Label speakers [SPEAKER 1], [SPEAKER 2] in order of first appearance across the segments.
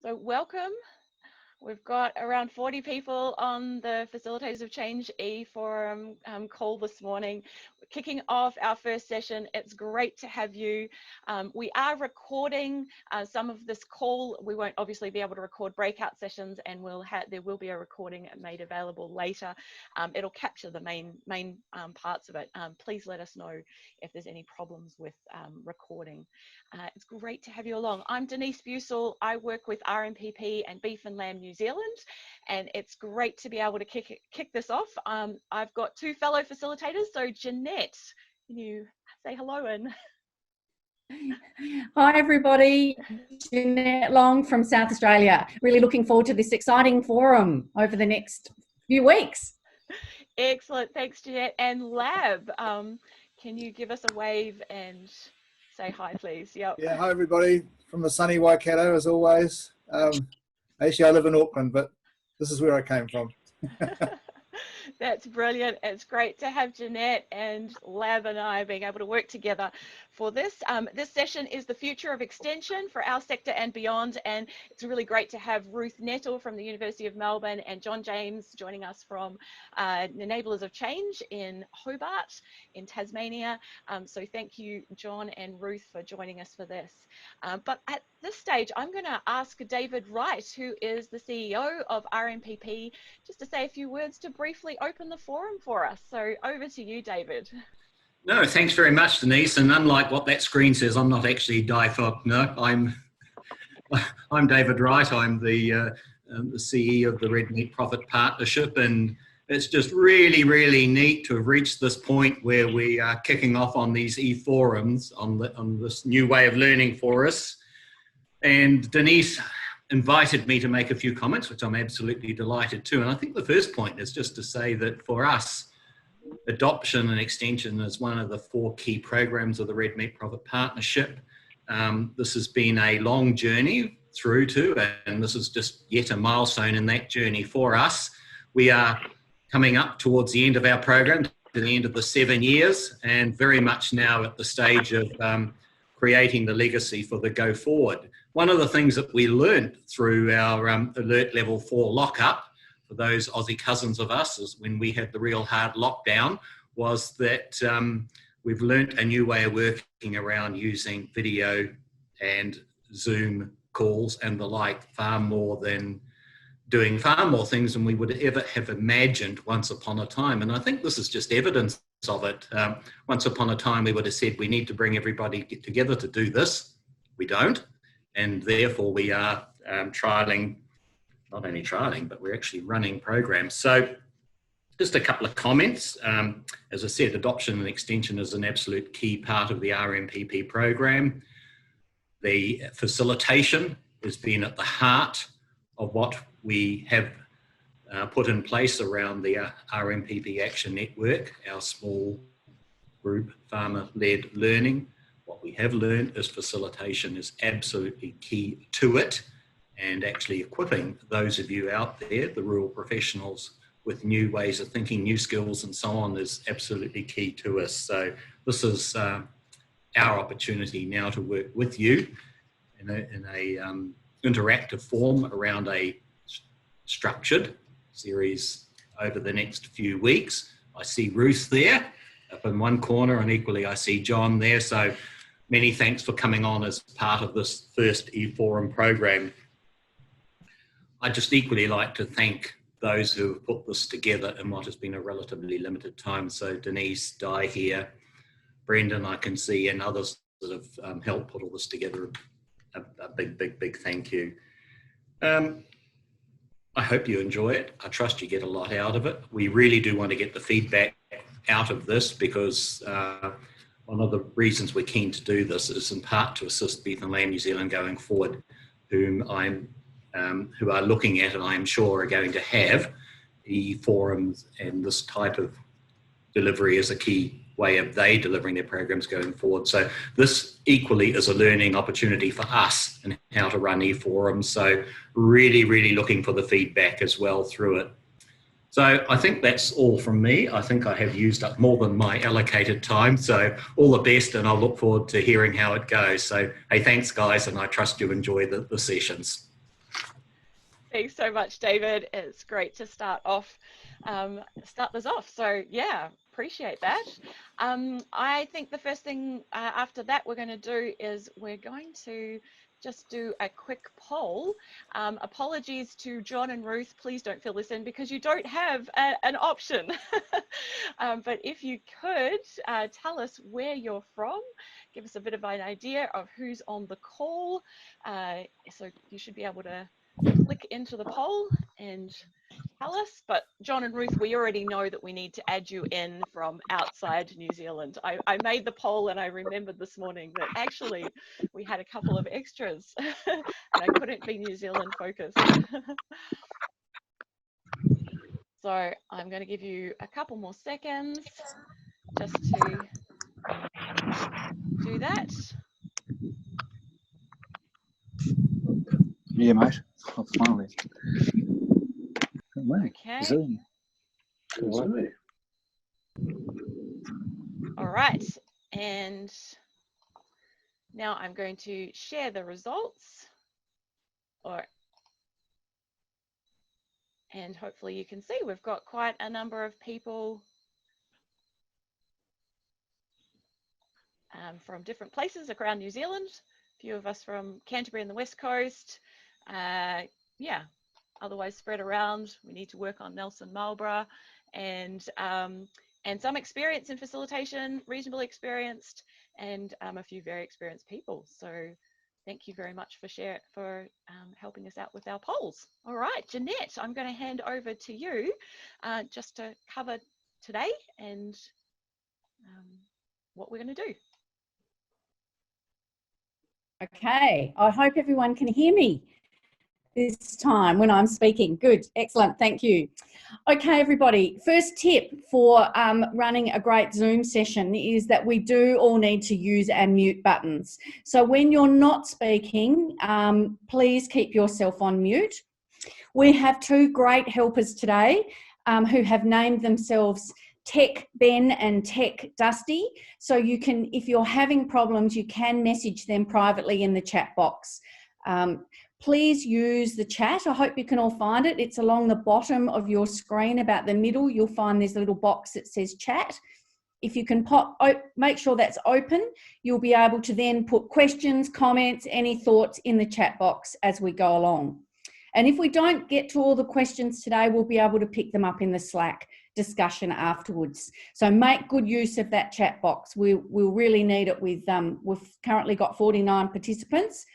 [SPEAKER 1] So welcome. We've got around 40 people on the Facilitators of Change e-forum call this morning. We're kicking off our first session. It's great to have you. We are recording some of this call. We won't obviously be able to record breakout sessions, and there will be a recording made available later. It'll capture the main parts of it. Please let us know if there's any problems with recording. It's great to have you along. I'm Denise Busell. I work with RMPP and Beef and Lamb New Zealand, and it's great to be able to kick this off. I've got two fellow facilitators. So Jeanette, can you say hello? And
[SPEAKER 2] hi everybody, Jeanette Long from South Australia. Really looking forward to this exciting forum over the next few weeks.
[SPEAKER 1] Excellent, thanks Jeanette. And Lab, can you give us a wave and say hi please? Yep.
[SPEAKER 3] Yeah, hi everybody from the sunny Waikato as always. Actually I live in Auckland, but this is where I came from.
[SPEAKER 1] That's brilliant. It's great to have Jeanette and Lab and I being able to work together for this. This session is the future of extension for our sector and beyond, and it's really great to have Ruth Nettle from the University of Melbourne and John James joining us from Enablers of Change in Hobart in Tasmania. So thank you, John and Ruth, for joining us for this. But at this stage, I'm going to ask David Wright, who is the CEO of RMPP, just to say a few words to briefly open the forum for us. So over to you, David.
[SPEAKER 4] No, thanks very much, Denise. And unlike what that screen says, I'm not actually Di Fogg. No, I'm David Wright. I'm the CEO of the Red Meat Profit Partnership, and it's just really neat to have reached this point where we are kicking off on these e-forums on this new way of learning for us. And Denise invited me to make a few comments, which I'm absolutely delighted to. And I think the first point is just to say that for us, adoption and extension is one of the 4 key programs of the Red Meat Profit Partnership. This has been a long journey through to, and this is just yet a milestone in that journey for us. We are coming up towards the end of our program, to the end of the 7 years, and very much now at the stage of creating the legacy for the go forward. One of the things that we learned through our Alert Level 4 lockup, for those Aussie cousins of us, is when we had the real hard lockdown, was that we've learnt a new way of working around using video and Zoom calls and the like, doing far more things than we would ever have imagined once upon a time. And I think this is just evidence of it. Once upon a time, we would have said we need to bring everybody together to do this. We don't. And therefore we are trialling, not only trialling, but we're actually running programs. So just a couple of comments. As I said, adoption and extension is an absolute key part of the RMPP program. The facilitation has been at the heart of what we have put in place around the RMPP Action Network, our small group farmer-led learning. What we have learned is facilitation is absolutely key to it, and actually equipping those of you out there, the rural professionals, with new ways of thinking, new skills and so on is absolutely key to us. So this is our opportunity now to work with you in a interactive form around a structured series over the next few weeks. I see Ruth there up in one corner, and equally I see John there. So many thanks for coming on as part of this first e-forum program. I'd just equally like to thank those who have put this together in what has been a relatively limited time. So Denise, Di here, Brendan I can see, and others that have helped put all this together. A big thank you. I hope you enjoy it. I trust you get a lot out of it. We really do want to get the feedback out of this, because one of the reasons we're keen to do this is in part to assist Beef and Lamb New Zealand going forward, who are looking at, and I'm sure are going to have, e-forums and this type of delivery as a key way of they delivering their programs going forward. So this equally is a learning opportunity for us in how to run e-forums. So really looking for the feedback as well through it. So I think that's all from me. I think I have used up more than my allocated time. So all the best, and I'll look forward to hearing how it goes. So hey, thanks guys, and I trust you enjoy the sessions.
[SPEAKER 1] Thanks so much, David. It's great to start this off. So yeah, appreciate that. I think the first thing after that we're going to do is we're going to just do a quick poll. Apologies to John and Ruth, please don't fill this in because you don't have an option. But if you could tell us where you're from, give us a bit of an idea of who's on the call. So you should be able to click into the poll and tell us. But John and Ruth, we already know that we need to add you in from outside New Zealand. I made the poll and I remembered this morning that actually we had a couple of extras and I couldn't be New Zealand focused. So I'm going to give you a couple more seconds just to do that.
[SPEAKER 5] Yeah, mate. I'll smile there.
[SPEAKER 1] Okay.
[SPEAKER 5] Zoom.
[SPEAKER 1] All right. And now I'm going to share the results. And hopefully you can see we've got quite a number of people from different places around New Zealand. A few of us from Canterbury and the West Coast. Yeah, otherwise spread around. We need to work on Nelson Marlborough and some experience in facilitation, reasonably experienced, and a few very experienced people. So thank you very much for helping us out with our polls. All right, Jeanette, I'm going to hand over to you just to cover today and what we're going to do.
[SPEAKER 2] Okay, I hope everyone can hear me this time when I'm speaking. Good, excellent, thank you. Okay, everybody, first tip for running a great Zoom session is that we do all need to use our mute buttons. So when you're not speaking, please keep yourself on mute. We have two great helpers today who have named themselves Tech Ben and Tech Dusty. So you can, if you're having problems, you can message them privately in the chat box. Please use the chat. I hope you can all find it. It's along the bottom of your screen, about the middle. You'll find this little box that says chat. If you can make sure that's open, you'll be able to then put questions, comments, any thoughts in the chat box as we go along. And if we don't get to all the questions today, we'll be able to pick them up in the Slack discussion afterwards. So make good use of that chat box. We'll really need it. We've currently got 49 participants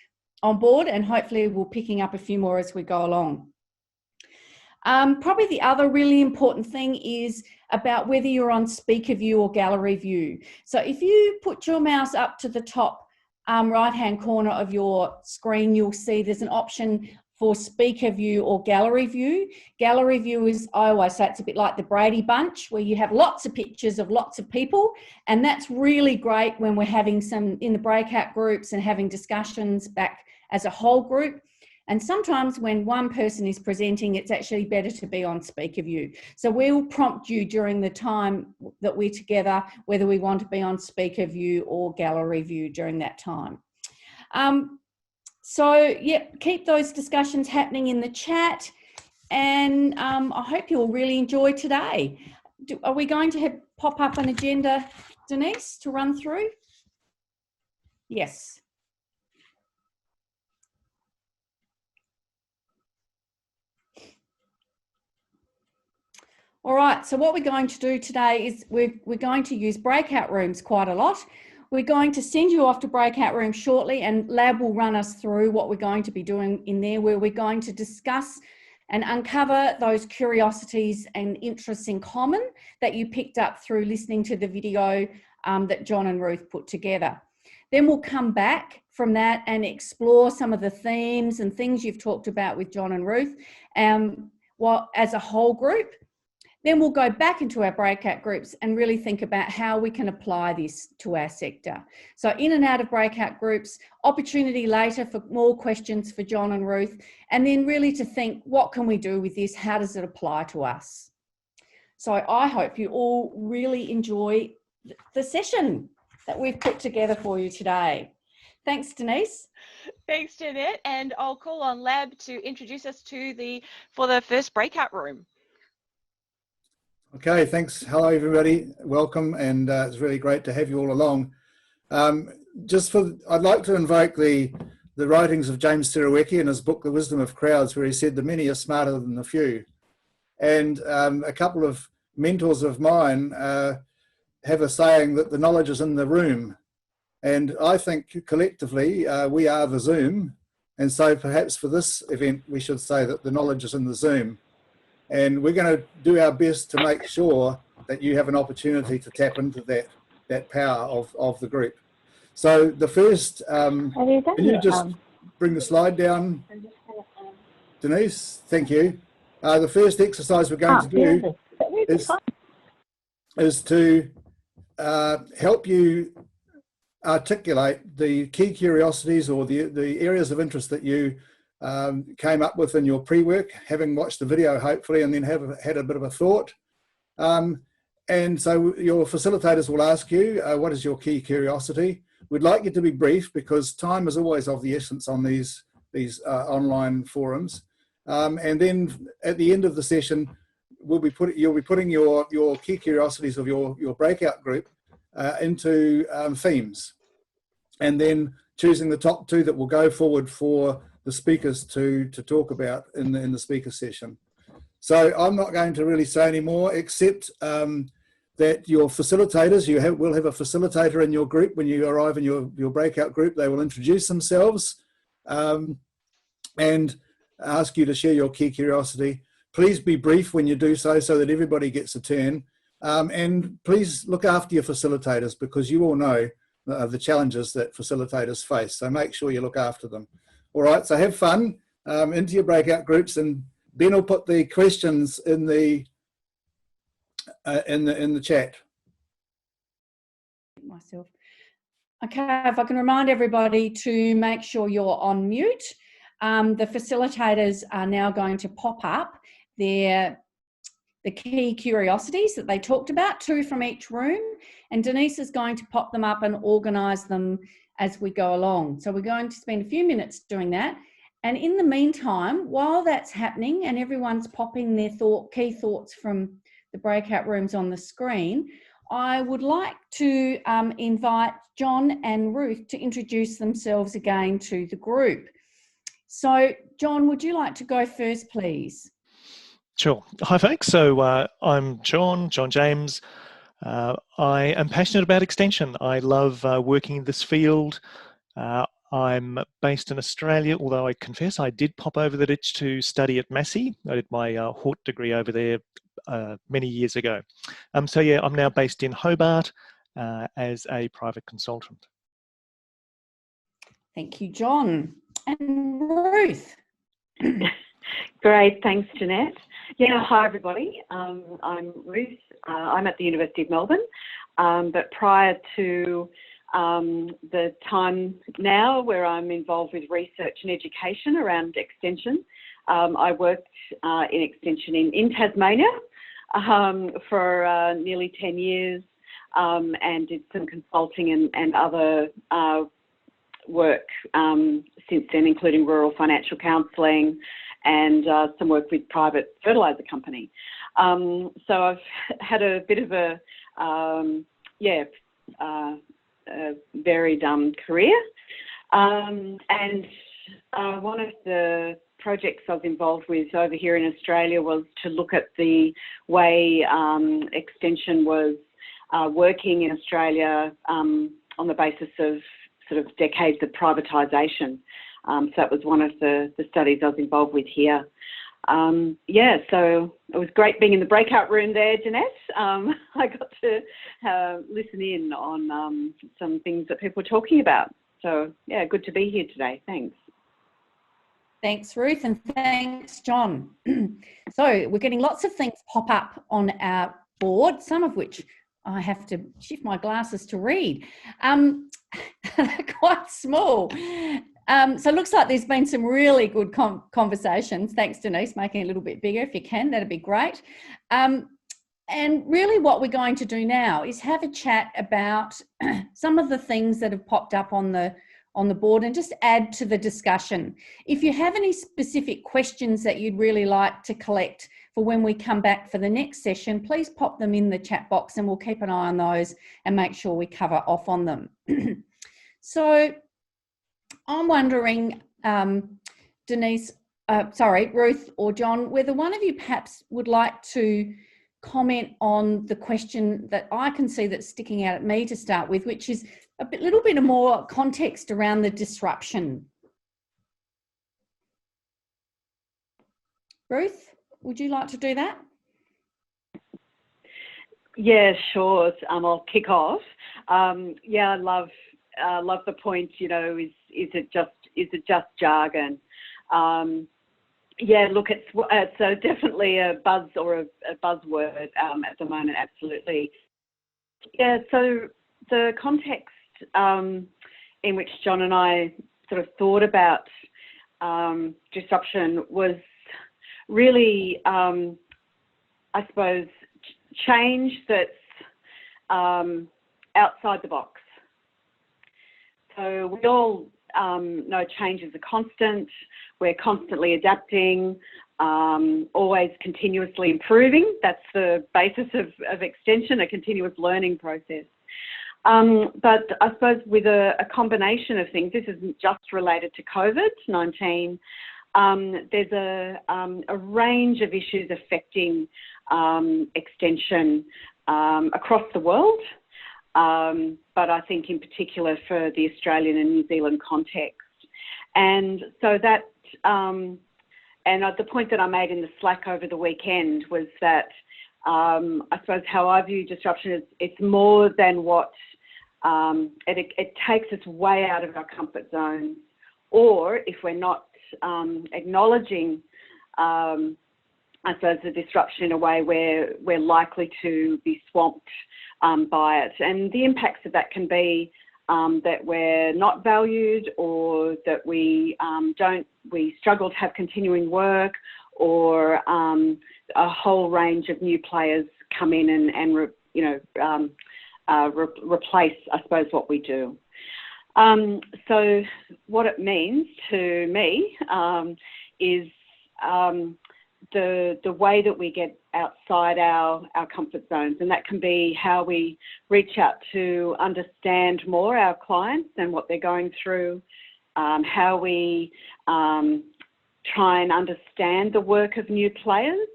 [SPEAKER 2] on board, and hopefully we're picking up a few more as we go along. Probably the other really important thing is about whether you're on speaker view or gallery view. So if you put your mouse up to the top right-hand corner of your screen, you'll see there's an option for speaker view or gallery view. Gallery view is, I always say, it's a bit like the Brady Bunch, where you have lots of pictures of lots of people, and that's really great when we're having some in the breakout groups and having discussions back as a whole group. And sometimes when one person is presenting, it's actually better to be on speaker view. So we'll prompt you during the time that we're together, whether we want to be on speaker view or gallery view during that time. So yeah, keep those discussions happening in the chat, and I hope you'll really enjoy today. Are we going to pop up an agenda, Denise, to run through? Yes. All right, so what we're going to do today is we're going to use breakout rooms quite a lot. We're going to send you off to breakout rooms shortly, and Lab will run us through what we're going to be doing in there, where we're going to discuss and uncover those curiosities and interests in common that you picked up through listening to the video that John and Ruth put together. Then we'll come back from that and explore some of the themes and things you've talked about with John and Ruth as a whole group. Then we'll go back into our breakout groups and really think about how we can apply this to our sector. So in and out of breakout groups, opportunity later for more questions for John and Ruth, and then really to think, what can we do with this? How does it apply to us? So I hope you all really enjoy the session that we've put together for you today. Thanks, Denise.
[SPEAKER 1] Thanks, Jeanette. And I'll call on Lab to introduce us to for the first breakout room.
[SPEAKER 3] Okay, thanks. Hello, everybody. Welcome, and it's really great to have you all along. I'd like to invoke the writings of James Serowecki in his book, The Wisdom of Crowds, where he said, "The many are smarter than the few." And a couple of mentors of mine have a saying that the knowledge is in the room. And I think collectively we are the Zoom. And so perhaps for this event, we should say that the knowledge is in the Zoom. And we're going to do our best to make sure that you have an opportunity to tap into that power of the group. So the first, can you just bring the slide down, Denise? Thank you. The first exercise we're going to do is to help you articulate the key curiosities or the areas of interest that you came up with in your pre-work, having watched the video hopefully, and then had a bit of a thought. And so your facilitators will ask you, what is your key curiosity? We'd like you to be brief because time is always of the essence on these online forums. And then at the end of the session, you'll be putting your key curiosities of your breakout group into themes, and then choosing the top 2 that will go forward for the speakers to talk about in the speaker session. So I'm not going to really say any more, except that your facilitators, will have a facilitator in your group. When you arrive in your breakout group, they will introduce themselves and ask you to share your key curiosity. Please be brief when you do so that everybody gets a turn. And please look after your facilitators, because you all know the challenges that facilitators face. So make sure you look after them. All right, so have fun into your breakout groups, and Ben will put the questions in the chat.
[SPEAKER 2] Myself. Okay, if I can remind everybody to make sure you're on mute. The facilitators are now going to pop up the key curiosities that they talked about, 2 from each room, and Denise is going to pop them up and organise them as we go along. So we're going to spend a few minutes doing that. And in the meantime, while that's happening and everyone's popping their key thoughts from the breakout rooms on the screen, I would like to invite John and Ruth to introduce themselves again to the group. So John, would you like to go first, please?
[SPEAKER 6] Sure. Hi, folks. So I'm John James. I am passionate about extension. I love working in this field. I'm based in Australia, although I confess I did pop over the ditch to study at Massey. I did my Hort degree over there many years ago. So yeah, I'm now based in Hobart as a private consultant.
[SPEAKER 2] Thank you, John. And Ruth.
[SPEAKER 7] Great, thanks, Jeanette. Yeah, hi everybody. I'm Ruth. I'm at the University of Melbourne, but prior to the time now where I'm involved with research and education around extension, I worked in extension in Tasmania for nearly 10 years and did some consulting and other work since then, including rural financial counselling and some work with private fertiliser company. So I've had a bit of a varied career. And one of the projects I was involved with over here in Australia was to look at the way extension was working in Australia on the basis of sort of decades of privatisation. So that was one of the studies I was involved with here. So it was great being in the breakout room there, Jeanette. I got to listen in on some things that people were talking about. So yeah, good to be here today. Thanks.
[SPEAKER 2] Thanks, Ruth, and thanks, John. So we're getting lots of things pop up on our board, some of which I have to shift my glasses to read. Quite small. So it looks like there's been some really good conversations. Thanks, Denise, making it a little bit bigger if you can. That'd be great. And really what we're going to do now is have a chat about some of the things that have popped up on the on the board and just add to the discussion. If you have any specific questions that you'd really like to collect for when we come back for the next session, please pop them in the chat box and we'll keep an eye on those and make sure we cover off on them. So I'm wondering, Ruth or John, whether one of you perhaps would like to comment on the question that I can see that's sticking out at me to start with, which is a little bit more context around the disruption. Ruth, would you like to do that?
[SPEAKER 7] Yeah, sure. I'll kick off. Yeah, I love the point. You know, is it just jargon? Yeah, look, it's definitely a buzz or a buzzword at the moment. Absolutely. Yeah. So the context in which John and I sort of thought about disruption was really, I suppose, change that's outside the box. So we all know change is a constant. We're constantly adapting, always continuously improving. That's the basis of extension, a continuous learning process. But I suppose with a combination of things, this isn't just related to COVID-19. There's a range of issues affecting extension across the world, but I think in particular for the Australian and New Zealand context. And so that, and the point that I made in the Slack over the weekend was that I suppose how I view disruption is it's more than what, it takes us way out of our comfort zones, or if we're not acknowledging, I suppose, the disruption in a way where we're likely to be swamped by it. And the impacts of that can be that we're not valued, or that we struggle to have continuing work, or a whole range of new players come in and replace, I suppose, what we do. So what it means to me is the way that we get outside our comfort zones, and that can be how we reach out to understand more our clients and what they're going through, how we try and understand the work of new players,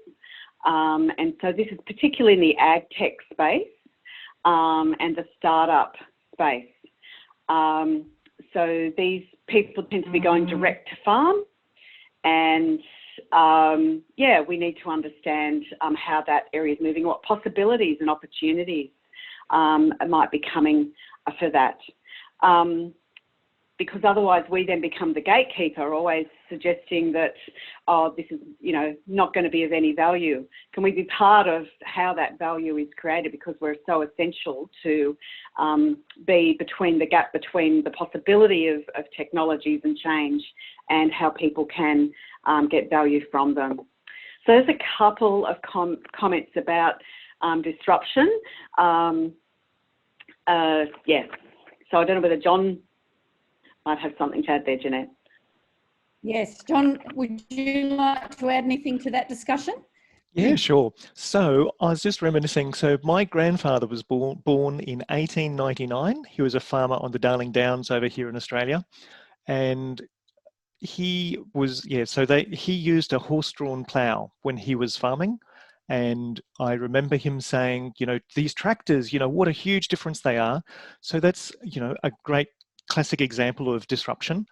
[SPEAKER 7] and so this is particularly in the ag tech space and the startup space. So these people tend to be going direct to farm, and yeah, we need to understand how that area is moving, what possibilities and opportunities might be coming for that. Because otherwise we then become the gatekeeper, always suggesting that, oh, this is, not going to be of any value. Can we be part of how that value is created, because we're so essential to be between the gap between the possibility of technologies and change and how people can get value from them. So there's a couple of comments about disruption. Yeah, so I don't know whether John might have something to add there, Jeanette.
[SPEAKER 2] Yes, John, would you like to add anything to that discussion?
[SPEAKER 6] Yeah, sure. So I was just reminiscing. So my grandfather was born in 1899. He was a farmer on the Darling Downs over here in Australia. And he was, he used a horse-drawn plough when he was farming. And I remember him saying, these tractors, what a huge difference they are. So that's, a great classic example of disruption.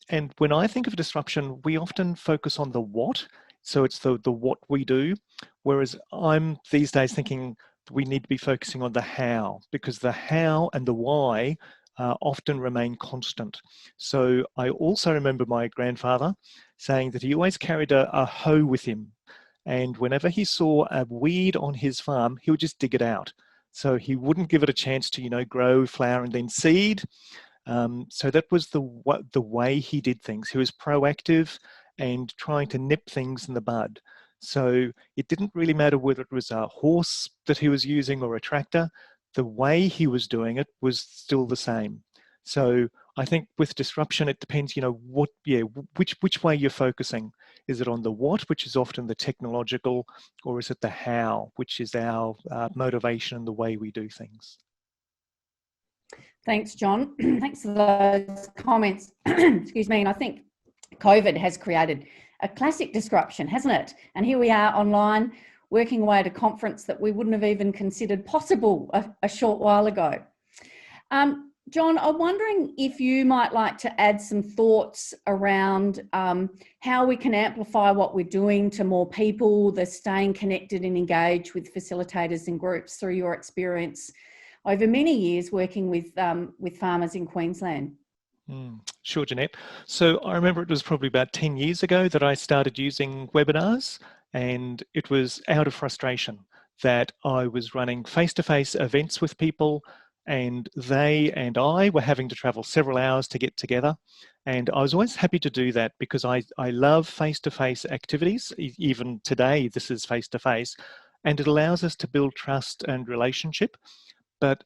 [SPEAKER 6] And when I think of disruption, we often focus on the what. So it's the what we do. Whereas I'm these days thinking we need to be focusing on the how, because the how and the why often remain constant. So I also remember my grandfather saying that he always carried a hoe with him. And whenever he saw a weed on his farm, he would just dig it out. So he wouldn't give it a chance to, grow, flower, and then seed. So that was the way he did things. He was proactive and trying to nip things in the bud. So it didn't really matter whether it was a horse that he was using or a tractor. The way he was doing it was still the same. So I think with disruption, it depends, which way you're focusing. Is it on the what, which is often the technological, or is it the how, which is our motivation and the way we do things?
[SPEAKER 2] Thanks, John. Thanks for those comments. Excuse me. And I think COVID has created a classic disruption, hasn't it? And here we are online, working away at a conference that we wouldn't have even considered possible a short while ago. John, I'm wondering if you might like to add some thoughts around how we can amplify what we're doing to more people, the staying connected and engaged with facilitators and groups through your experience over many years working with farmers in Queensland.
[SPEAKER 6] Sure, Jeanette. So I remember it was probably about 10 years ago that I started using webinars, and it was out of frustration that I was running face-to-face events with people, and they and I were having to travel several hours to get together. And I was always happy to do that because I love face-to-face activities. Even today, this is face-to-face, and it allows us to build trust and relationship. But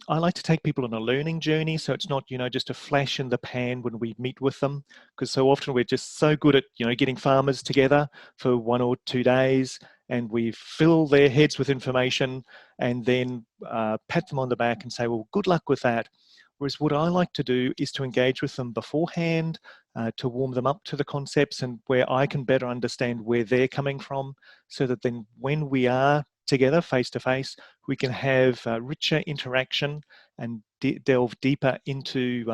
[SPEAKER 6] I like to take people on a learning journey, so it's not, just a flash in the pan when we meet with them, because so often we're just so good at, getting farmers together for 1 or 2 days, and we fill their heads with information and then pat them on the back and say, well, good luck with that. Whereas what I like to do is to engage with them beforehand, to warm them up to the concepts, and where I can better understand where they're coming from, so that then when we are together face to face, we can have richer interaction and delve deeper into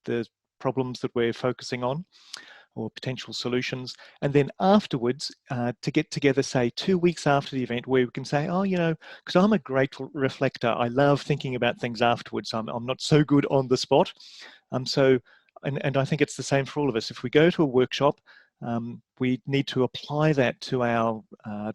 [SPEAKER 6] the problems that we're focusing on or potential solutions. And then afterwards, to get together, say 2 weeks after the event, where we can say, oh, because I'm a great reflector. I love thinking about things afterwards. I'm not so good on the spot. And I think it's the same for all of us. If we go to a workshop, we need to apply that to our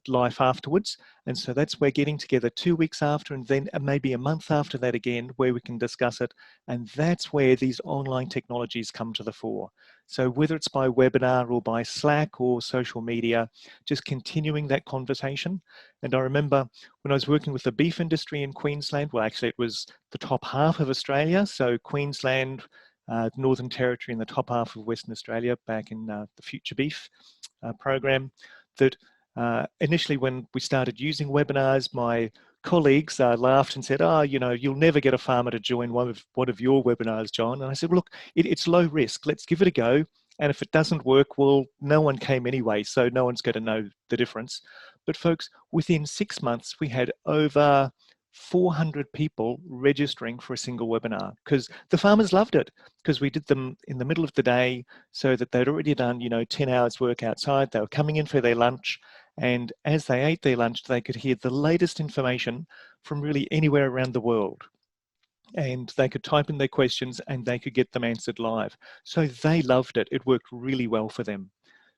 [SPEAKER 6] life afterwards. And so that's where getting together 2 weeks after, and then maybe a month after that again, where we can discuss it. And that's where these online technologies come to the fore. So whether it's by webinar or by Slack or social media, just continuing that conversation. And I remember when I was working with the beef industry in Queensland, well, actually it was the top half of Australia. So Queensland, Northern Territory and the top half of Western Australia back in the Future Beef program, that initially when we started using webinars, my colleagues laughed and said, oh, you'll never get a farmer to join one of your webinars, John. And I said, well, look, it's low risk. Let's give it a go. And if it doesn't work, well, no one came anyway, so no one's going to know the difference. But folks, within 6 months, we had over 400 people registering for a single webinar, because the farmers loved it, because we did them in the middle of the day so that they'd already done 10 hours work outside. They were coming in for their lunch, and as they ate their lunch, they could hear the latest information from really anywhere around the world, and they could type in their questions and they could get them answered live. So they loved it. It worked really well for them.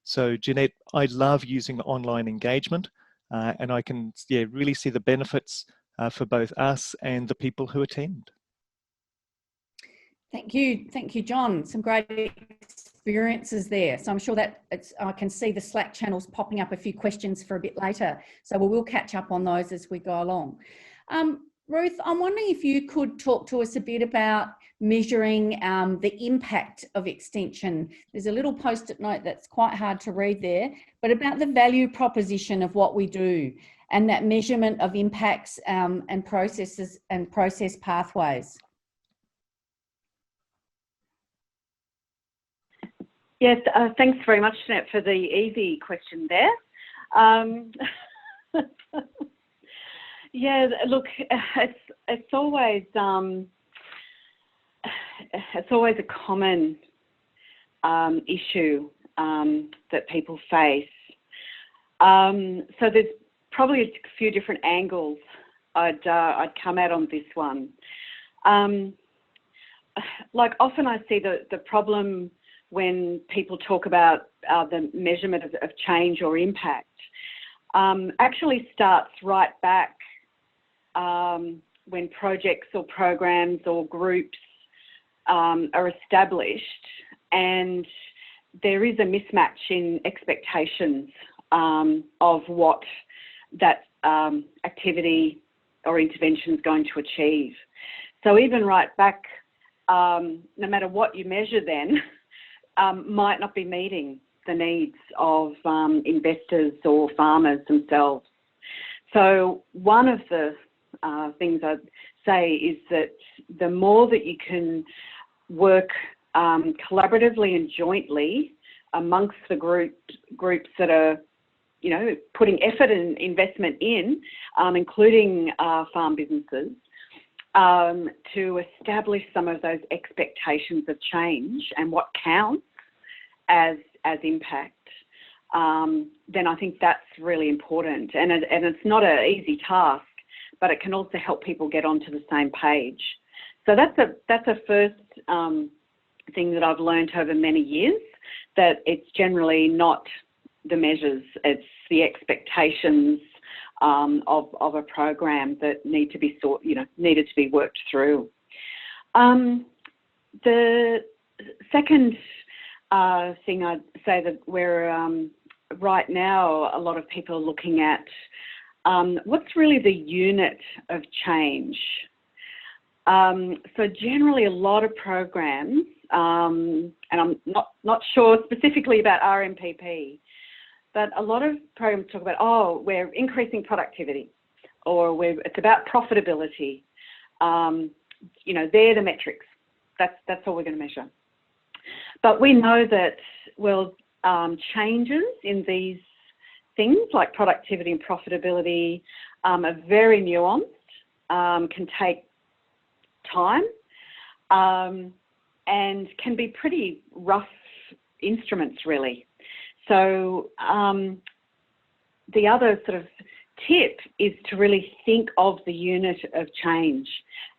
[SPEAKER 6] So Jeanette, I love using online engagement, and I can really see the benefits for both us and the people who attend.
[SPEAKER 2] Thank you, John. Some great experiences there. So I'm sure that I can see the Slack channels popping up a few questions for a bit later. So we will catch up on those as we go along. Ruth, I'm wondering if you could talk to us a bit about measuring the impact of extension. There's a little post-it note that's quite hard to read there, but about the value proposition of what we do and that measurement of impacts and processes and process pathways.
[SPEAKER 7] Yes, thanks very much, Jeanette, for the easy question there. Yeah, look, it's always a common issue that people face. So there's probably a few different angles I'd come at on this one. Like often I see the problem when people talk about the measurement of change or impact actually starts right back when projects or programs or groups are established, and there is a mismatch in expectations of what that activity or intervention is going to achieve. So even right back no matter what you measure then, might not be meeting the needs of investors or farmers themselves. So one of the things I'd say is that the more that you can work collaboratively and jointly amongst the groups that are, you know, putting effort and investment in, including farm businesses, to establish some of those expectations of change and what counts as impact, then I think that's really important. And it's not an easy task, but it can also help people get onto the same page. So that's a first thing that I've learned over many years, that it's generally not the measures, it's the expectations of a program that need to be needed to be worked through. The second thing I'd say that we're right now, a lot of people are looking at what's really the unit of change. So generally a lot of programs, and I'm not sure specifically about RMPP, but a lot of programs talk about, oh, we're increasing productivity, or it's about profitability. You know, they're the metrics. That's all we're going to measure. But we know that, well, changes in these things like productivity and profitability are very nuanced, can take time, and can be pretty rough instruments, really. So the other sort of tip is to really think of the unit of change.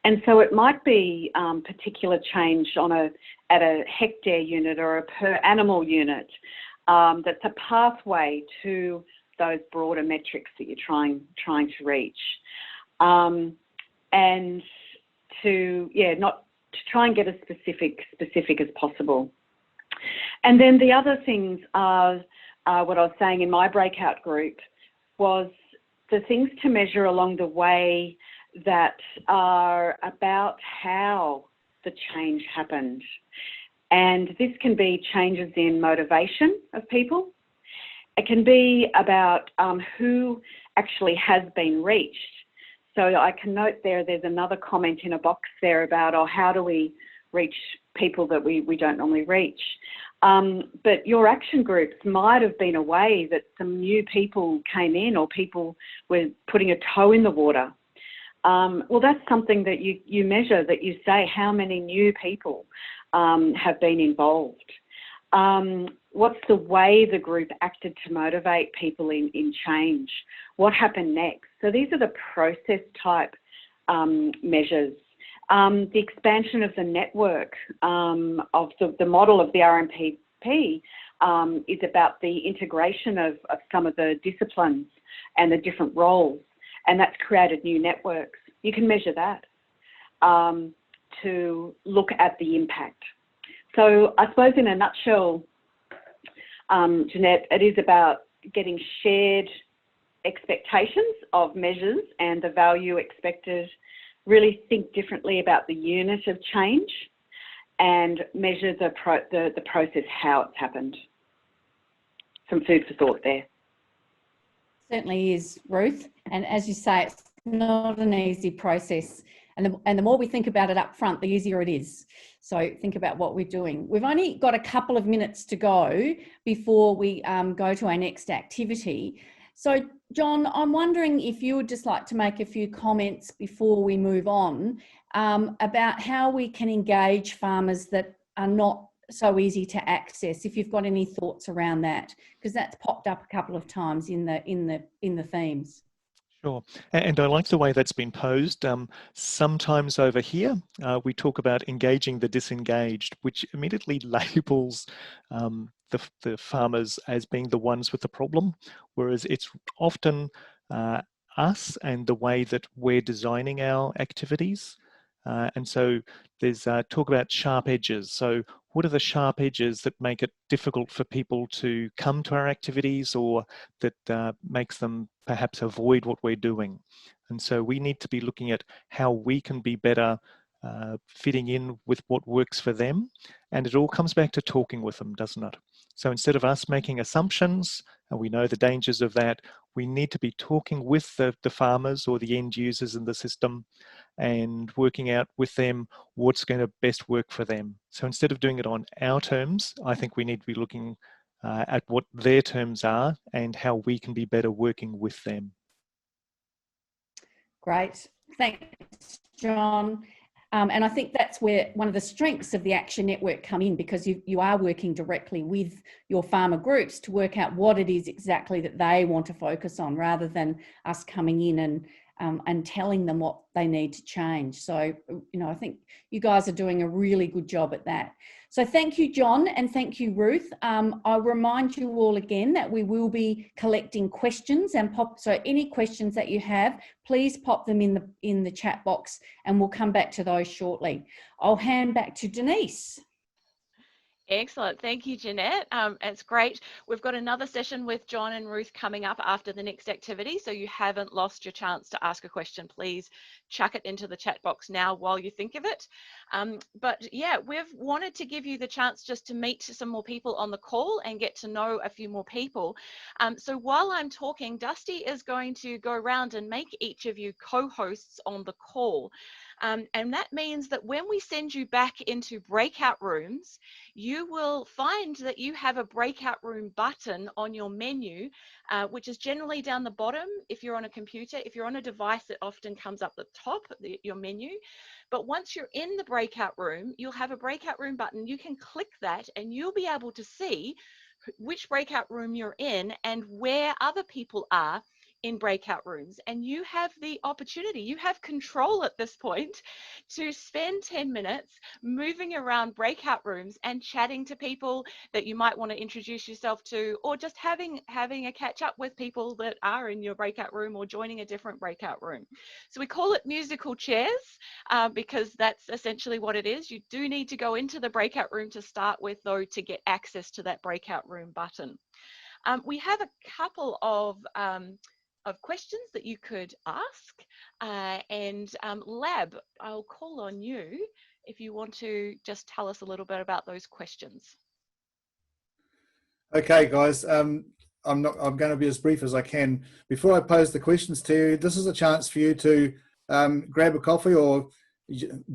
[SPEAKER 7] And so it might be particular change at a hectare unit or a per animal unit that's a pathway to those broader metrics that you're trying to reach. And to try and get as specific as possible. And then the other things are what I was saying in my breakout group was the things to measure along the way that are about how the change happened. And this can be changes in motivation of people. It can be about who actually has been reached. So I can note there's another comment in a box there about, oh, how do we reach people that we don't normally reach? But your action groups might have been a way that some new people came in, or people were putting a toe in the water. Well, that's something that you measure, that you say how many new people have been involved. What's the way the group acted to motivate people in change? What happened next? So these are the process type measures. The expansion of the network of the model of the RMPP is about the integration of some of the disciplines and the different roles, and that's created new networks. You can measure that to look at the impact. So I suppose in a nutshell, Jeanette, it is about getting shared expectations of measures and the value expected, really think differently about the unit of change, and measure the process, how it's happened. Some food for thought there.
[SPEAKER 2] Certainly is, Ruth. And as you say, it's not an easy process. And the more we think about it up front, the easier it is. So think about what we're doing. We've only got a couple of minutes to go before we go to our next activity. So John, I'm wondering if you would just like to make a few comments before we move on about how we can engage farmers that are not so easy to access, if you've got any thoughts around that, because that's popped up a couple of times in the themes.
[SPEAKER 6] Sure, and I like the way that's been posed. Sometimes over here, we talk about engaging the disengaged, which immediately labels the farmers as being the ones with the problem, whereas it's often us and the way that we're designing our activities. And so there's talk about sharp edges. So what are the sharp edges that make it difficult for people to come to our activities, or that makes them perhaps avoid what we're doing? And so we need to be looking at how we can be better fitting in with what works for them. And it all comes back to talking with them, doesn't it? So instead of us making assumptions, and we know the dangers of that, we need to be talking with the farmers or the end users in the system and working out with them what's going to best work for them. So instead of doing it on our terms, I think we need to be looking at what their terms are and how we can be better working with them.
[SPEAKER 2] Great. Thanks, John. And I think that's where one of the strengths of the Action Network come in, because you are working directly with your farmer groups to work out what it is exactly that they want to focus on, rather than us coming in and telling them what they need to change. So, you know, I think you guys are doing a really good job at that. So thank you, John, and thank you, Ruth. I'll remind you all again that we will be collecting questions so any questions that you have, please pop them in the chat box and we'll come back to those shortly. I'll hand back to Denise.
[SPEAKER 1] Excellent. Thank you, Jeanette. It's great. We've got another session with John and Ruth coming up after the next activity, so you haven't lost your chance to ask a question. Please chuck it into the chat box now while you think of it. But yeah, we've wanted to give you the chance just to meet some more people on the call and get to know a few more people. So while I'm talking, Dusty is going to go around and make each of you co-hosts on the call. And that means that when we send you back into breakout rooms, you will find that you have a breakout room button on your menu, which is generally down the bottom if you're on a computer. If you're on a device, it often comes up the top, your menu. But once you're in the breakout room, you'll have a breakout room button. You can click that and you'll be able to see which breakout room you're in and where other people are in breakout rooms, and you have the opportunity, you have control at this point to spend 10 minutes moving around breakout rooms and chatting to people that you might want to introduce yourself to, or just having a catch up with people that are in your breakout room or joining a different breakout room. So we call it musical chairs because that's essentially what it is. You do need to go into the breakout room to start with, though, to get access to that breakout room button. We have a couple of questions that you could ask, and Lab, I'll call on you if you want to just tell us a little bit about those questions.
[SPEAKER 3] Okay, guys, I'm going to be as brief as I can. Before I pose the questions to you, this is a chance for you to grab a coffee or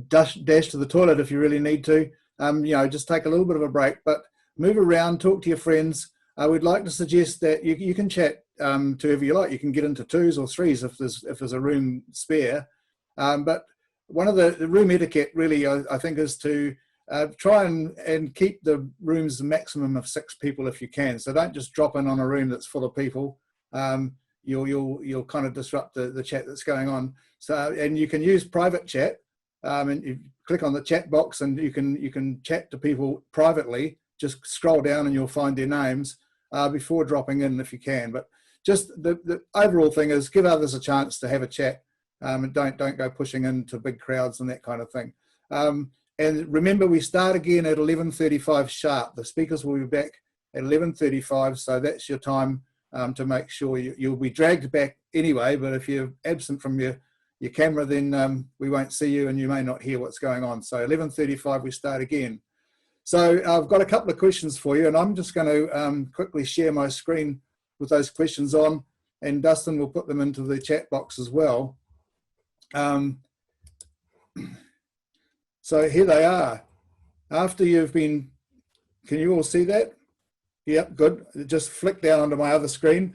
[SPEAKER 3] dash to the toilet if you really need to. You know, just take a little bit of a break, but move around, talk to your friends. I would like to suggest that you can chat to whoever you like. You can get into twos or threes if there's a room spare. But one of the room etiquette really, I think, is to try and keep the rooms a maximum of 6 people if you can. So don't just drop in on a room that's full of people. You'll kind of disrupt the chat that's going on. So, and you can use private chat, and you click on the chat box and you can chat to people privately. Just scroll down and you'll find their names before dropping in if you can. But just the overall thing is give others a chance to have a chat, and don't go pushing into big crowds and that kind of thing. And remember, we start again at 11:35 sharp. The speakers will be back at 11:35, so that's your time to make sure you'll be dragged back anyway. But if you're absent from your camera, then we won't see you and you may not hear what's going on. So 11:35 we start again. So I've got a couple of questions for you, and I'm just going to quickly share my screen with those questions on, and Dustin will put them into the chat box as well. So here they are. After you've been, can you all see that? Yep, good. Just flick down onto my other screen.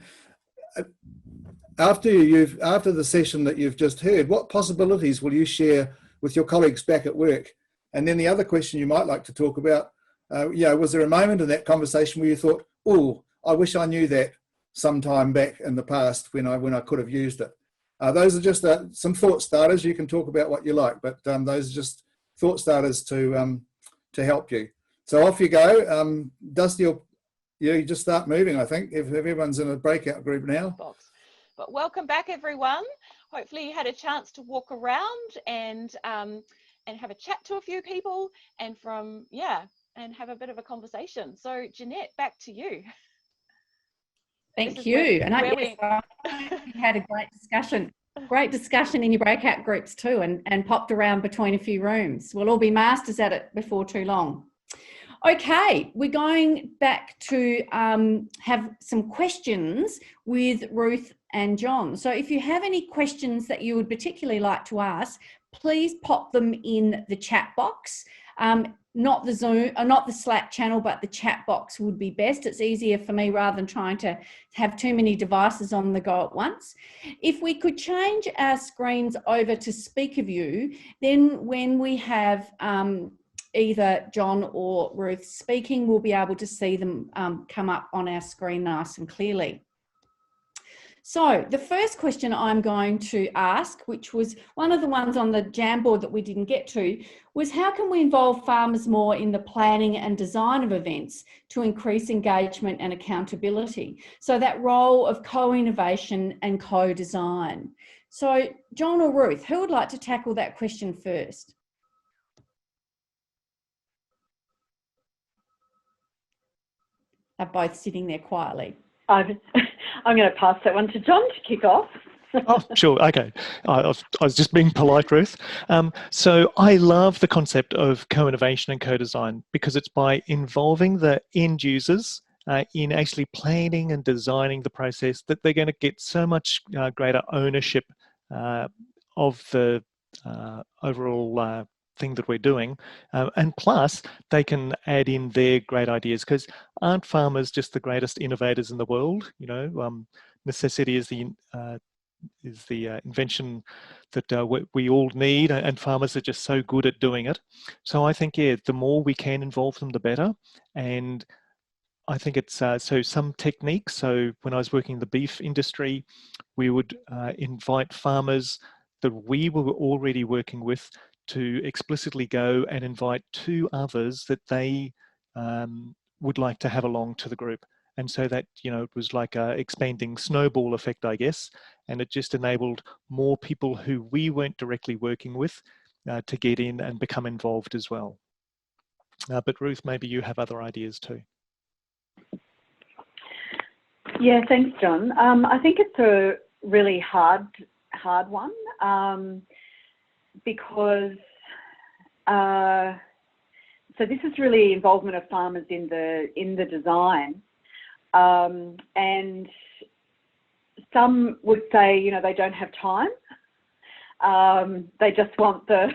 [SPEAKER 3] After the session that you've just heard, what possibilities will you share with your colleagues back at work? And then the other question you might like to talk about, was there a moment in that conversation where you thought, oh, I wish I knew that sometime back in the past when I could have used it? Those are just some thought starters. You can talk about what you like, but those are just thought starters to help you. So off you go. Dusty, you just start moving, I think, if everyone's in a breakout group now.
[SPEAKER 1] But welcome back, everyone. Hopefully you had a chance to walk around and have a chat to a few people and have a bit of a conversation. So Jeanette, back to you.
[SPEAKER 2] Thank you. We had a great discussion. Great discussion in your breakout groups too, and popped around between a few rooms. We'll all be masters at it before too long. Okay, we're going back to have some questions with Ruth and John. So if you have any questions that you would particularly like to ask, please pop them in the chat box. Not the Zoom, not the Slack channel, but the chat box would be best. It's easier for me rather than trying to have too many devices on the go at once. If we could change our screens over to speaker view, then when we have either John or Ruth speaking, we'll be able to see them come up on our screen nice and clearly. So the first question I'm going to ask, which was one of the ones on the Jamboard that we didn't get to, was how can we involve farmers more in the planning and design of events to increase engagement and accountability? So that role of co-innovation and co-design. So John or Ruth, who would like to tackle that question first? They're both sitting there quietly.
[SPEAKER 7] I'm going to pass that one to John to kick off.
[SPEAKER 6] Oh, sure. Okay. I was just being polite, Ruth. So I love the concept of co-innovation and co-design because it's by involving the end users in actually planning and designing the process that they're going to get so much greater ownership of the overall thing that we're doing, and plus they can add in their great ideas, because aren't farmers just the greatest innovators in the world? You know, necessity is the invention that we all need, and farmers are just so good at doing it. So I think, yeah, the more we can involve them, the better. And I think it's so some techniques. So when I was working in the beef industry, we would invite farmers that we were already working with to explicitly go and invite 2 others that they would like to have along to the group. And so that, you know, it was like a expanding snowball effect, I guess, and it just enabled more people who we weren't directly working with to get in and become involved as well. But Ruth, maybe you have other ideas too.
[SPEAKER 7] Yeah, thanks, John. I think it's a really hard one because so this is really involvement of farmers in the design, and some would say, you know, they don't have time. They just want to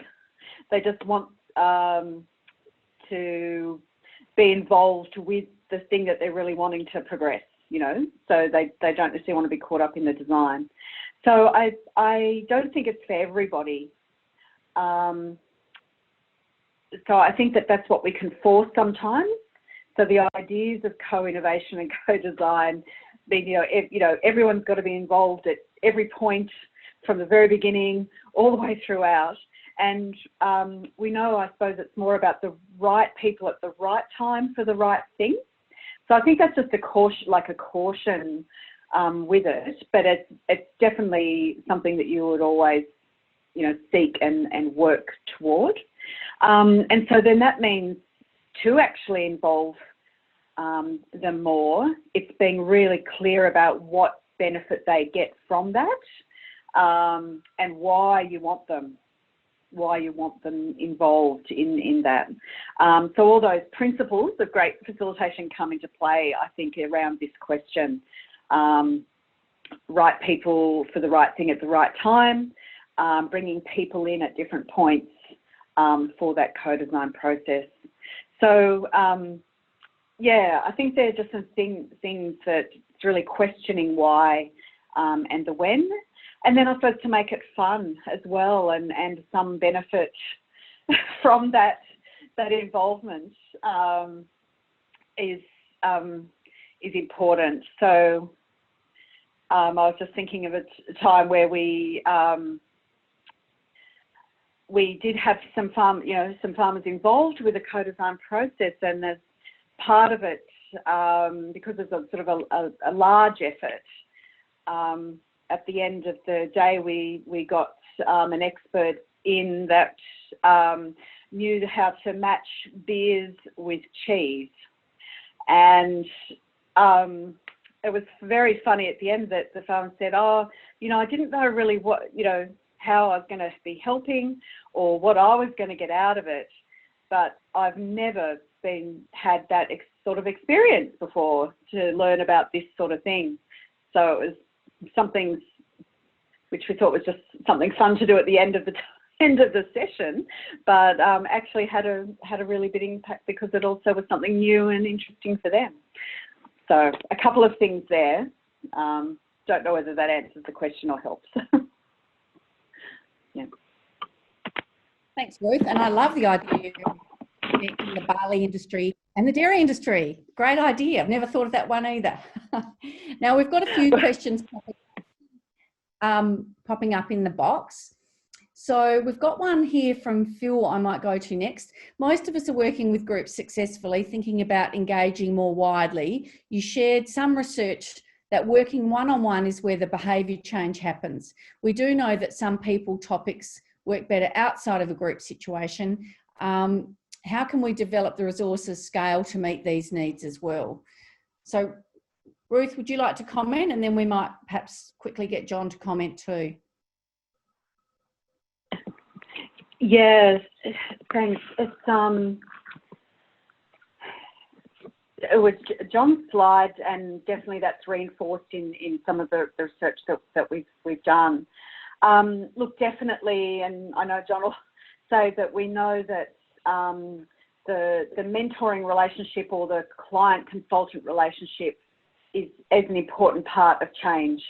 [SPEAKER 7] be involved with the thing that they're really wanting to progress, you know, so they don't necessarily want to be caught up in the design. So I don't think it's for everybody. So I think that's what we can force sometimes. So the ideas of co-innovation and co-design, being, you know, everyone's got to be involved at every point from the very beginning all the way throughout. And we know, I suppose, it's more about the right people at the right time for the right thing. So I think that's just a caution, with it, but it's definitely something that you would always, you know, seek and work toward. And so then that means to actually involve them more, it's being really clear about what benefit they get from that, and why you want them involved in that. So all those principles of great facilitation come into play, I think, around this question. Right people for the right thing at the right time, bringing people in at different points for that co-design process. So, yeah, I think there are just some things that it's really questioning why and the when. And then I suppose to make it fun as well, and some benefit from that involvement is important. So I was just thinking of a time where we did have some farmers involved with the co-design process, and as part of it, because it's a sort of a large effort. At the end of the day, we got an expert in that knew how to match beers with cheese, and it was very funny at the end that the farmer said, oh, I didn't know really what, how I was going to be helping or what I was going to get out of it. But I've never had that sort of experience before to learn about this sort of thing. So it was something which we thought was just something fun to do at the end of the session, but actually had a really big impact because it also was something new and interesting for them. So a couple of things there. Don't know whether that answers the question or helps. Yeah.
[SPEAKER 2] Thanks, Ruth. And I love the idea of connecting the barley industry and the dairy industry. Great idea. I've never thought of that one either. Now we've got a few questions popping up in the box. So we've got one here from Phil I might go to next. Most of us are working with groups successfully, thinking about engaging more widely. You shared some research that working one-on-one is where the behaviour change happens. We do know that some topics work better outside of a group situation. How can we develop the resources scale to meet these needs as well? So Ruth, would you like to comment? And then we might perhaps quickly get John to comment too.
[SPEAKER 7] Yes, thanks. It was John's slide, and definitely that's reinforced in some of the research that we've done. Look, definitely, and I know John will say that we know that the mentoring relationship or the client-consultant relationship is an important part of change.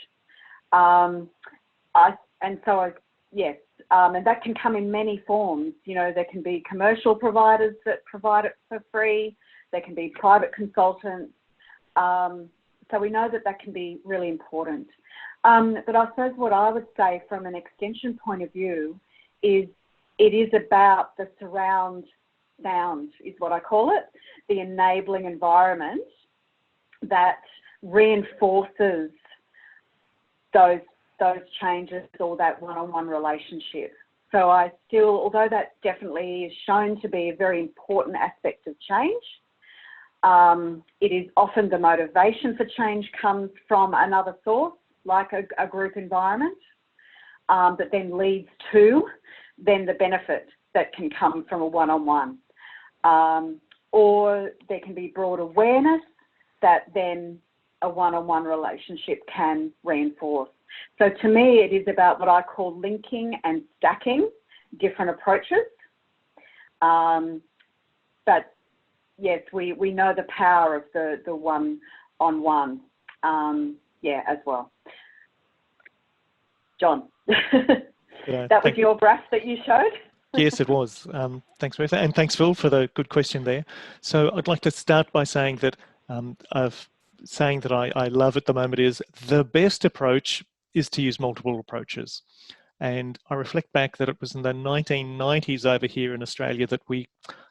[SPEAKER 7] Yes. And that can come in many forms. There can be commercial providers that provide it for free. There can be private consultants. So we know that can be really important. But I suppose what I would say from an extension point of view is it is about the surround sound, is what I call it, the enabling environment that reinforces those changes or that one-on-one relationship. So although that definitely is shown to be a very important aspect of change, it is often the motivation for change comes from another source, like a group environment, that then leads to the benefit that can come from a one-on-one. Or there can be broad awareness that then a one-on-one relationship can reinforce. So to me, it is about what I call linking and stacking different approaches. But yes, we know the power of the one-on-one, as well. John,
[SPEAKER 6] Yeah,
[SPEAKER 7] that was your graph that you showed?
[SPEAKER 6] Yes, it was. Thanks, Ruth. And thanks, Phil, for the good question there. So I'd like to start by saying that I love at the moment is the best approach is to use multiple approaches. And I reflect back that it was in the 1990s over here in Australia that we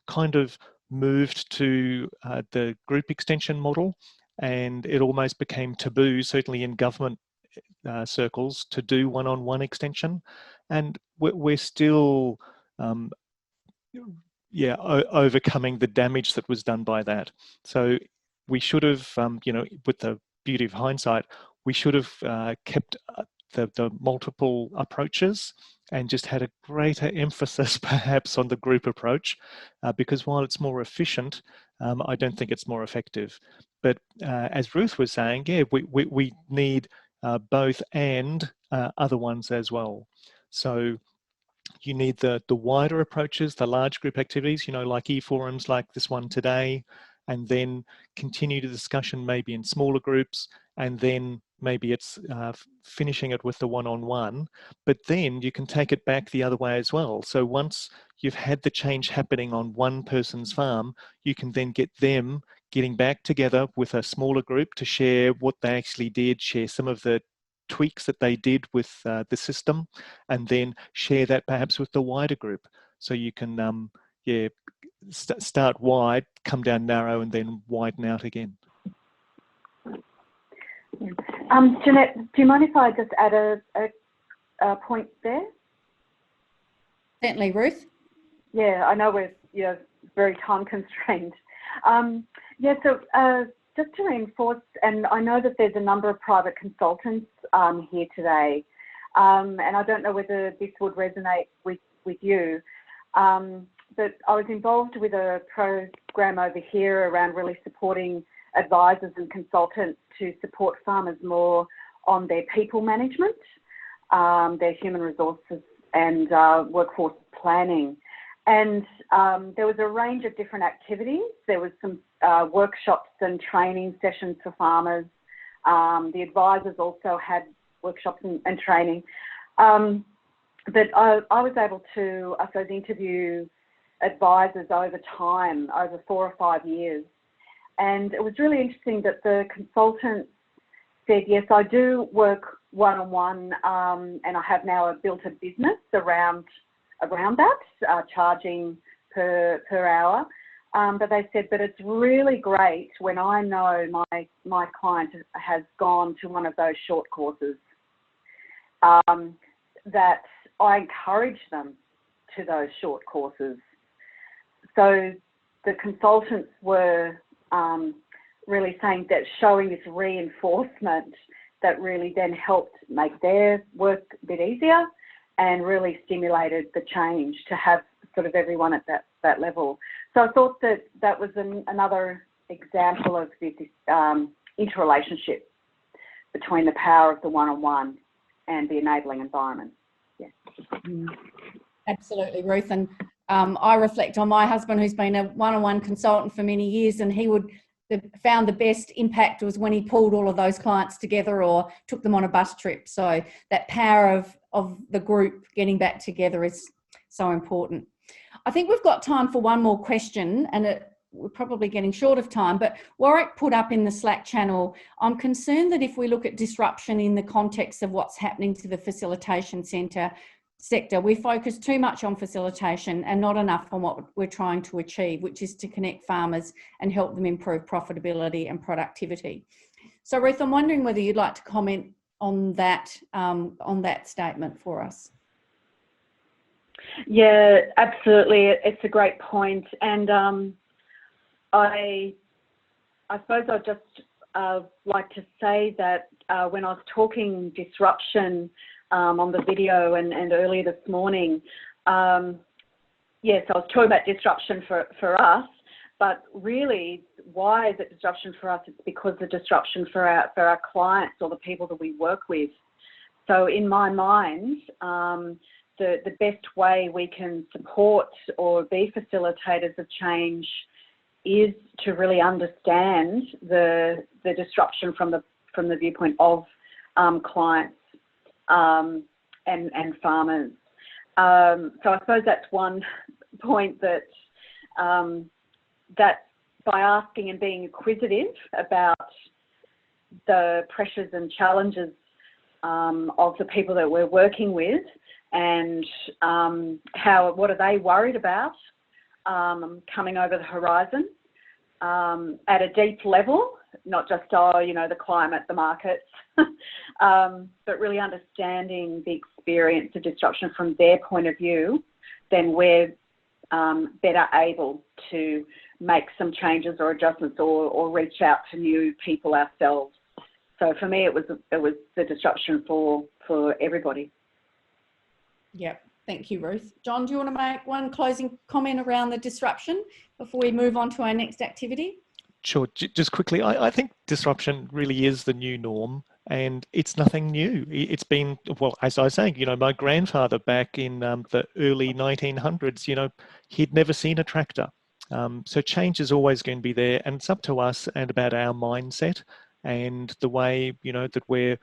[SPEAKER 6] kind of moved to the group extension model, and it almost became taboo, certainly in government circles, to do one-on-one extension. And we're still overcoming the damage that was done by that. So we should have, with the beauty of hindsight, we should have kept the multiple approaches and just had a greater emphasis perhaps on the group approach, because while it's more efficient, I don't think it's more effective. But as Ruth was saying, we need both and other ones as well. So you need the wider approaches, the large group activities, like e-forums like this one today, and then continue the discussion maybe in smaller groups, and then maybe it's finishing it with the one-on-one, but then you can take it back the other way as well. So once you've had the change happening on one person's farm, you can then get them getting back together with a smaller group to share what they actually did, share some of the tweaks that they did with the system, and then share that perhaps with the wider group. So you can, start wide, come down narrow, and then widen out again.
[SPEAKER 7] Jeanette, do you mind if I just add a point there?
[SPEAKER 2] Certainly, Ruth. Yeah,
[SPEAKER 7] I know we're very time constrained. So just to reinforce, and I know that there's a number of private consultants here today, and I don't know whether this would resonate with you, but I was involved with a program over here around really supporting advisors and consultants to support farmers more on their people management, their human resources and workforce planning. And there was a range of different activities. There was some workshops and training sessions for farmers. The advisors also had workshops and training. But I was able to, I suppose, interview advisors over time, over 4 or 5 years. And it was really interesting that the consultants said, yes, I do work one-on-one, and I have now built a business around that, charging per hour. But they said, but it's really great when I know my client has gone to one of those short courses, that I encourage them to those short courses. So the consultants were really saying that, showing this reinforcement that really then helped make their work a bit easier and really stimulated the change to have sort of everyone at that level. So I thought that was another example of this interrelationship between the power of the one-on-one and the enabling environment. Yeah.
[SPEAKER 2] Absolutely, Ruth. And I reflect on my husband, who's been a one-on-one consultant for many years, and he found the best impact was when he pulled all of those clients together or took them on a bus trip. So that power of the group getting back together is so important. I think we've got time for one more question, and we're probably getting short of time, but Warwick put up in the Slack channel, I'm concerned that if we look at disruption in the context of what's happening to the facilitation sector, we focus too much on facilitation and not enough on what we're trying to achieve, which is to connect farmers and help them improve profitability and productivity. So Ruth, I'm wondering whether you'd like to comment on that statement for us.
[SPEAKER 7] Yeah, absolutely. It's a great point. And I suppose I'd just like to say that when I was talking disruption on the video and earlier this morning, yes, I was talking about disruption for us, but really, why is it disruption for us? It's because the disruption for our clients or the people that we work with. So in my mind, the best way we can support or be facilitators of change is to really understand the disruption from the viewpoint of clients and farmers. So I suppose that's one point, that that by asking and being inquisitive about the pressures and challenges of the people that we're working with, and what are they worried about coming over the horizon at a deep level, not just, the climate, the markets, but really understanding the experience of disruption from their point of view, then we're better able to make some changes or adjustments or reach out to new people ourselves. So for me, it was the disruption for everybody.
[SPEAKER 2] Yep. Thank you, Ruth. John, do you want to make one closing comment around the disruption before we move on to our next activity?
[SPEAKER 6] Sure. Just quickly, I think disruption really is the new norm, and it's nothing new. It's been, well, as I was saying, my grandfather back in the early 1900s, he'd never seen a tractor. So change is always going to be there, and it's up to us and about our mindset and the way, that we're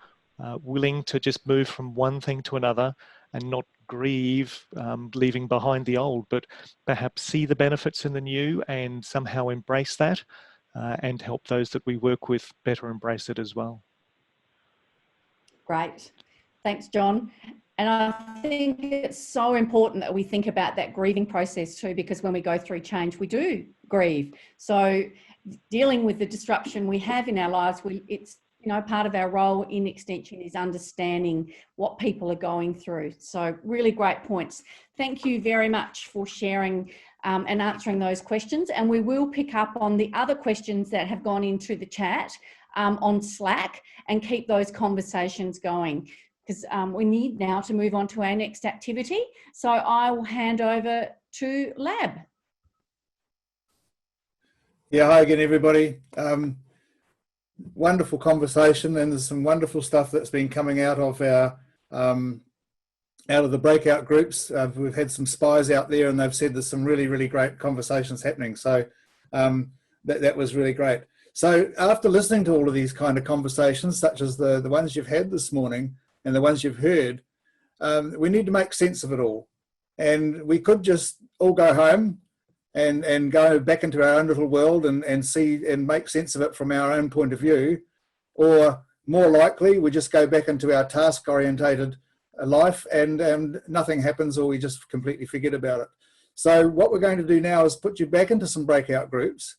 [SPEAKER 6] willing to just move from one thing to another and not grieve leaving behind the old, but perhaps see the benefits in the new and somehow embrace that and help those that we work with better embrace it as well.
[SPEAKER 2] Great. Thanks, John. And I think it's so important that we think about that grieving process too, because when we go through change, we do grieve. So dealing with the disruption we have in our lives, it's you know, part of our role in Extension is understanding what people are going through. So really great points. Thank you very much for sharing and answering those questions. And we will pick up on the other questions that have gone into the chat on Slack and keep those conversations going, because we need now to move on to our next activity. So I will hand over to Lab.
[SPEAKER 3] Yeah, hi again, everybody. Wonderful conversation, and there's some wonderful stuff that's been coming out of our out of the breakout groups. We've had some spies out there, and they've said there's some really, really great conversations happening. So that was really great. So after listening to all of these kind of conversations, such as the ones you've had this morning and the ones you've heard, we need to make sense of it all. And we could just all go home and go back into our own little world and see and make sense of it from our own point of view, or more likely we just go back into our task orientated life and nothing happens, or we just completely forget about it. So what we're going to do now is put you back into some breakout groups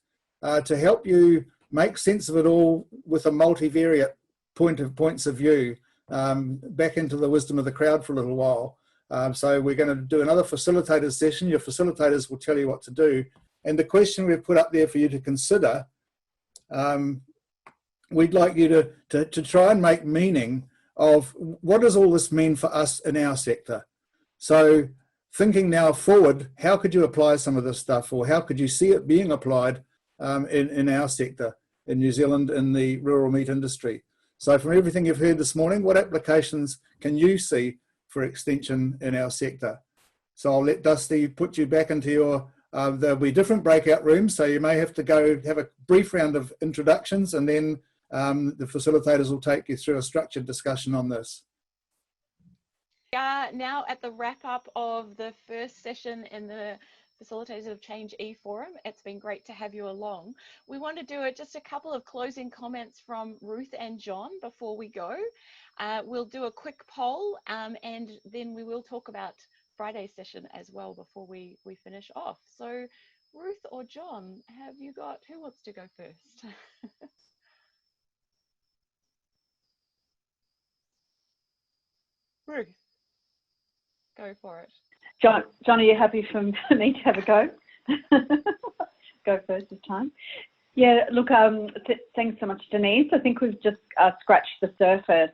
[SPEAKER 3] to help you make sense of it all with a multivariate points of view, back into the wisdom of the crowd for a little while. So we're going to do another facilitator session. Your facilitators will tell you what to do. And the question we've put up there for you to consider, we'd like you to try and make meaning of what does all this mean for us in our sector. So thinking now forward, how could you apply some of this stuff, or how could you see it being applied in our sector in New Zealand in the rural meat industry? So from everything you've heard this morning, what applications can you see for Extension in our sector? So I'll let Dusty put you back into your, there'll be different breakout rooms, so you may have to go have a brief round of introductions, and then the facilitators will take you through a structured discussion on this.
[SPEAKER 1] Now at the wrap up of the first session in the Facilitators of Change e-forum. It's been great to have you along. We want to do just a couple of closing comments from Ruth and John before we go. We'll do a quick poll and then we will talk about Friday's session as well before we finish off. So Ruth or John, who wants to go first? Ruth, go for it.
[SPEAKER 7] John, are you happy for me to have a go? Go first this time. Yeah, look, thanks so much, Denise. I think we've just scratched the surface,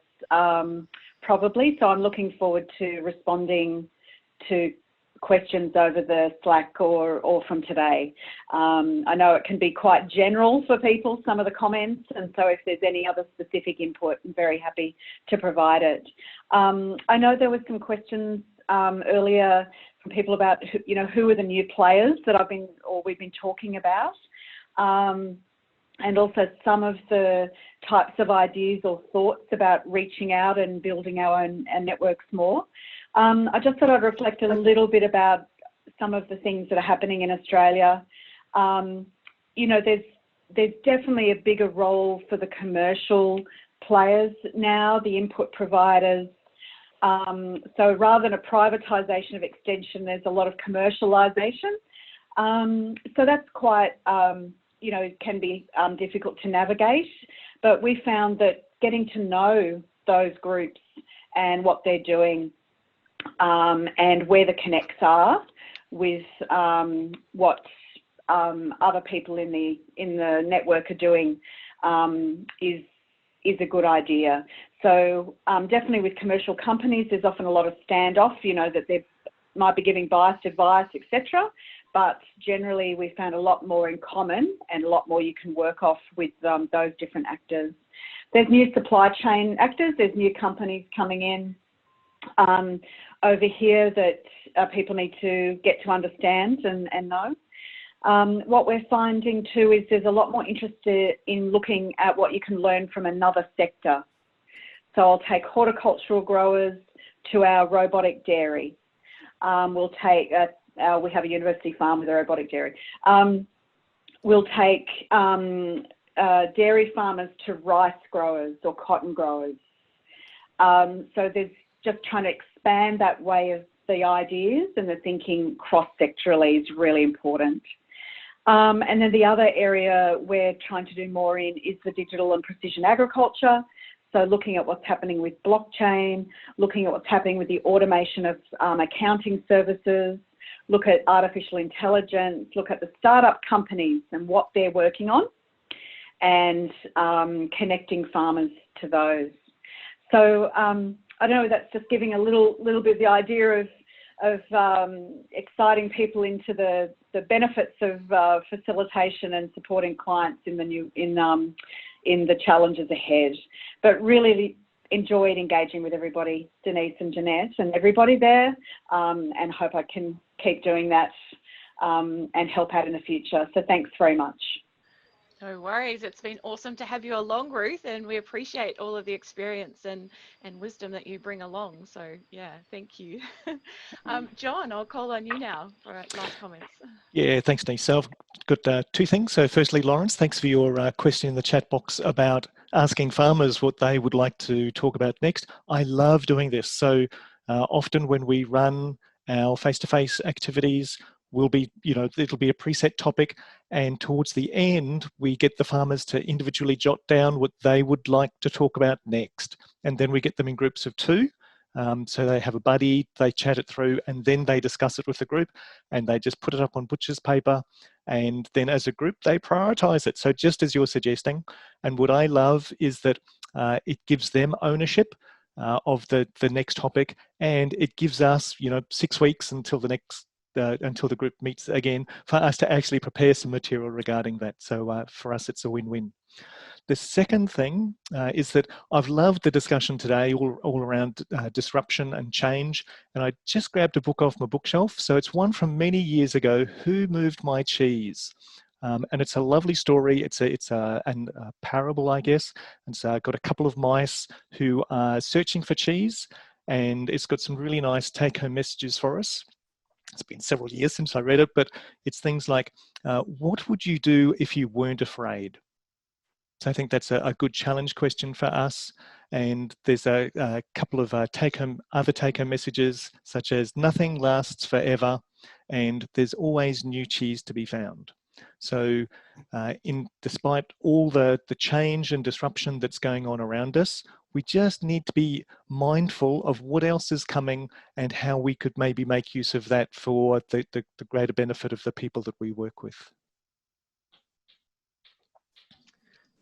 [SPEAKER 7] probably. So I'm looking forward to responding to questions over the Slack or from today. I know it can be quite general for people, some of the comments, and so if there's any other specific input, I'm very happy to provide it. I know there were some questions earlier from people about who are the new players that we've been talking about, and also some of the types of ideas or thoughts about reaching out and building our networks more. I just thought I'd reflect a little bit about some of the things that are happening in Australia. There's definitely a bigger role for the commercial players now, the input providers. So rather than a privatisation of extension, there's a lot of commercialisation. So that's quite, can be difficult to navigate. But we found that getting to know those groups and what they're doing and where the connects are with what other people in the network are doing is a good idea. So definitely with commercial companies, there's often a lot of standoff, that they might be giving biased advice, etc. But generally, we found a lot more in common and a lot more you can work off with those different actors. There's new supply chain actors, there's new companies coming in over here that people need to get to understand and know. What we're finding too is there's a lot more interest in looking at what you can learn from another sector. So I'll take horticultural growers to our robotic dairy. We'll take, we have a university farm with a robotic dairy. We'll take dairy farmers to rice growers or cotton growers. So there's just trying to expand that way of the ideas, and the thinking cross-sectorally is really important. And then the other area we're trying to do more in is the digital and precision agriculture. So looking at what's happening with blockchain, looking at what's happening with the automation of accounting services, look at artificial intelligence, look at the startup companies and what they're working on, and connecting farmers to those. So I don't know, that's just giving a little bit of the idea of exciting people into the benefits of facilitation and supporting clients in the challenges ahead. But really enjoyed engaging with everybody, Denise and Jeanette and everybody there, and hope I can keep doing that and help out in the future. So thanks very much.
[SPEAKER 1] No worries. It's been awesome to have you along, Ruth, and we appreciate all of the experience and wisdom that you bring along. So yeah, thank you. John, I'll call on you now for last comments.
[SPEAKER 6] Yeah, thanks, Denise. So I've got two things. So firstly, Lawrence, thanks for your question in the chat box about asking farmers what they would like to talk about next. I love doing this. So often when we run our face-to-face activities, will be, it'll be a preset topic, and towards the end, we get the farmers to individually jot down what they would like to talk about next. And then we get them in groups of two. So they have a buddy, they chat it through, and then they discuss it with the group, and they just put it up on butcher's paper, and then as a group, they prioritize it. So just as you're suggesting, and what I love is that it gives them ownership of the next topic, and it gives us, 6 weeks until the next until the group meets again, for us to actually prepare some material regarding that. So for us, it's a win-win. The second thing is that I've loved the discussion today all around disruption and change. And I just grabbed a book off my bookshelf. So it's one from many years ago, Who Moved My Cheese? And it's a lovely story. It's a parable, I guess. And so I've got a couple of mice who are searching for cheese. And it's got some really nice take-home messages for us. It's been several years since I read it, but it's things like, what would you do if you weren't afraid? So I think that's a good challenge question for us. And there's a couple of other take-home messages, such as nothing lasts forever, and there's always new cheese to be found. So despite all the change and disruption that's going on around us, we just need to be mindful of what else is coming and how we could maybe make use of that for the greater benefit of the people that we work with.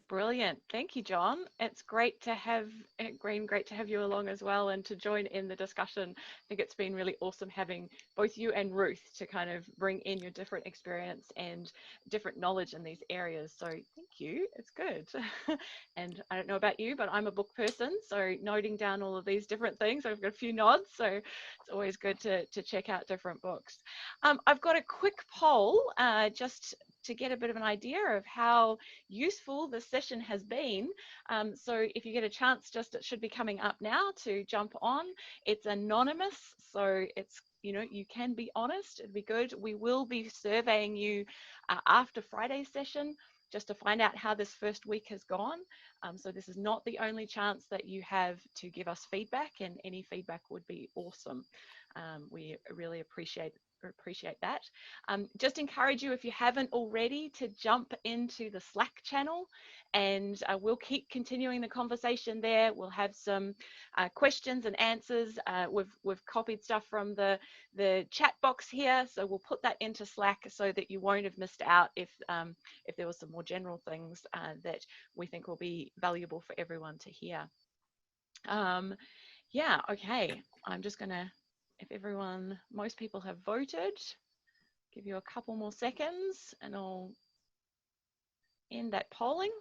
[SPEAKER 1] Brilliant. Thank you, John. It's great to have you along as well and to join in the discussion. I think it's been really awesome having both you and Ruth to kind of bring in your different experience and different knowledge in these areas. So thank you. It's good. And I don't know about you, but I'm a book person. So noting down all of these different things, I've got a few nods. So it's always good to check out different books. I've got a quick poll just to get a bit of an idea of how useful the session has been. So if you get a chance, it should be coming up now to jump on. It's anonymous, so it's, you can be honest. It'd be good. We will be surveying you after Friday's session just to find out how this first week has gone. So this is not the only chance that you have to give us feedback, and any feedback would be awesome. We really appreciate that. Just encourage you, if you haven't already, to jump into the Slack channel, and we'll keep continuing the conversation there. We'll have some questions and answers. We've copied stuff from the chat box here, so we'll put that into Slack so that you won't have missed out if there was some more general things that we think will be valuable for everyone to hear. Yeah, okay. I'm just gonna, if most people have voted, give you a couple more seconds and I'll end that polling.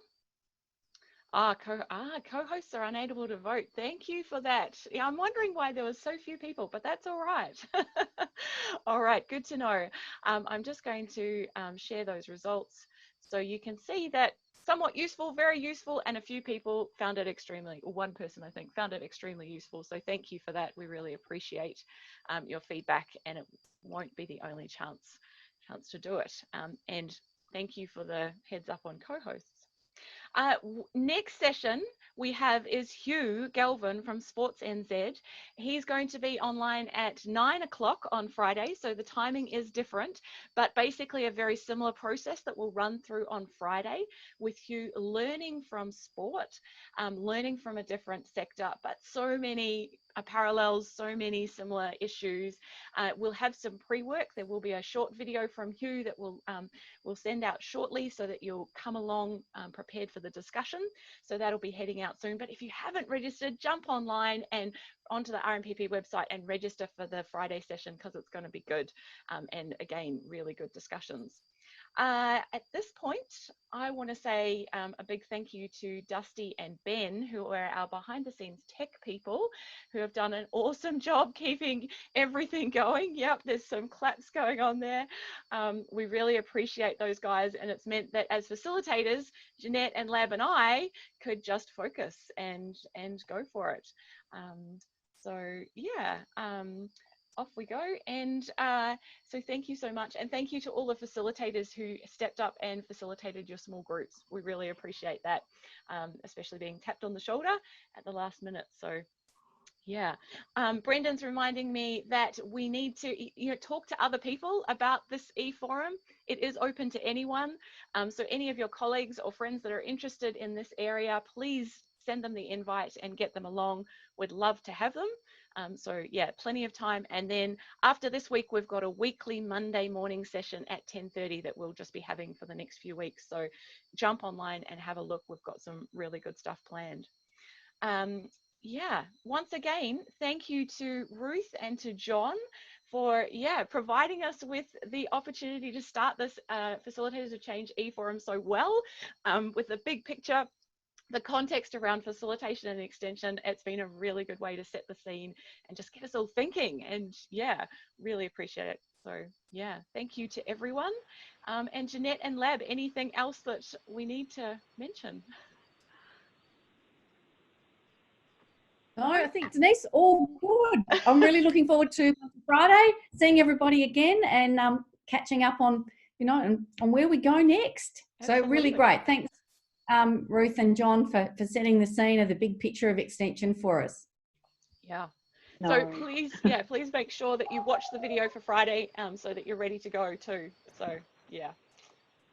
[SPEAKER 1] Co-hosts are unable to vote. Thank you for that. Yeah, I'm wondering why there was so few people, but that's all right. All right, good to know. I'm just going to share those results so you can see that somewhat useful, very useful, and a few people found it one person I think found it extremely useful. So thank you for that. We really appreciate your feedback, and it won't be the only chance to do it. And thank you for the heads up on co-hosts. Next session, we have is Hugh Galvin from Sports NZ. He's going to be online at 9 o'clock on Friday, so the timing is different, but basically a very similar process that we'll run through on Friday with Hugh learning from sport, learning from a different sector, but so many parallels, so many similar issues. We'll have some pre-work. There will be a short video from Hugh that we'll send out shortly so that you'll come along prepared for the discussion. So that'll be heading out soon. But if you haven't registered, jump online and onto the RMPP website and register for the Friday session, because it's going to be good. And again, really good discussions. At this point, I want to say a big thank you to Dusty and Ben, who are our behind the scenes tech people, who have done an awesome job keeping everything going. Yep, there's some claps going on there. We really appreciate those guys, and it's meant that as facilitators, Jeanette and Lab and I could just focus and go for it. So yeah. Off we go. And so thank you so much, and thank you to all the facilitators who stepped up and facilitated your small groups. We really appreciate that, especially being tapped on the shoulder at the last minute. So yeah, Brendan's reminding me that we need to talk to other people about this e-forum. It is open to anyone, so any of your colleagues or friends that are interested in this area, please send them the invite and get them along. We'd love to have them. So yeah, plenty of time. And then after this week, we've got a weekly Monday morning session at 10:30 that we'll just be having for the next few weeks. So jump online and have a look. We've got some really good stuff planned. Yeah, once again, thank you to Ruth and to John for providing us with the opportunity to start this Facilitators of Change e-forum so well, with the big picture, the context around facilitation and extension. It's been a really good way to set the scene and just get us all thinking, and yeah, really appreciate it. So yeah, thank you to everyone. And Jeanette and Lab, anything else that we need to mention?
[SPEAKER 2] No, I think, Denise, all good. I'm really looking forward to Friday, seeing everybody again, and catching up on, on where we go next. Absolutely. So really great. Thanks, Ruth and John, for setting the scene of the big picture of extension for us.
[SPEAKER 1] Yeah. So please, please make sure that you watch the video for Friday, so that you're ready to go too. So yeah.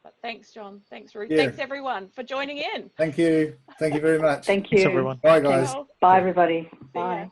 [SPEAKER 1] But thanks, John. Thanks, Ruth. Yeah. Thanks, everyone, for joining in.
[SPEAKER 3] Thank you. Thank you very much.
[SPEAKER 7] Thank you.
[SPEAKER 6] Thanks, everyone.
[SPEAKER 3] Bye, guys.
[SPEAKER 7] Bye, everybody. Bye.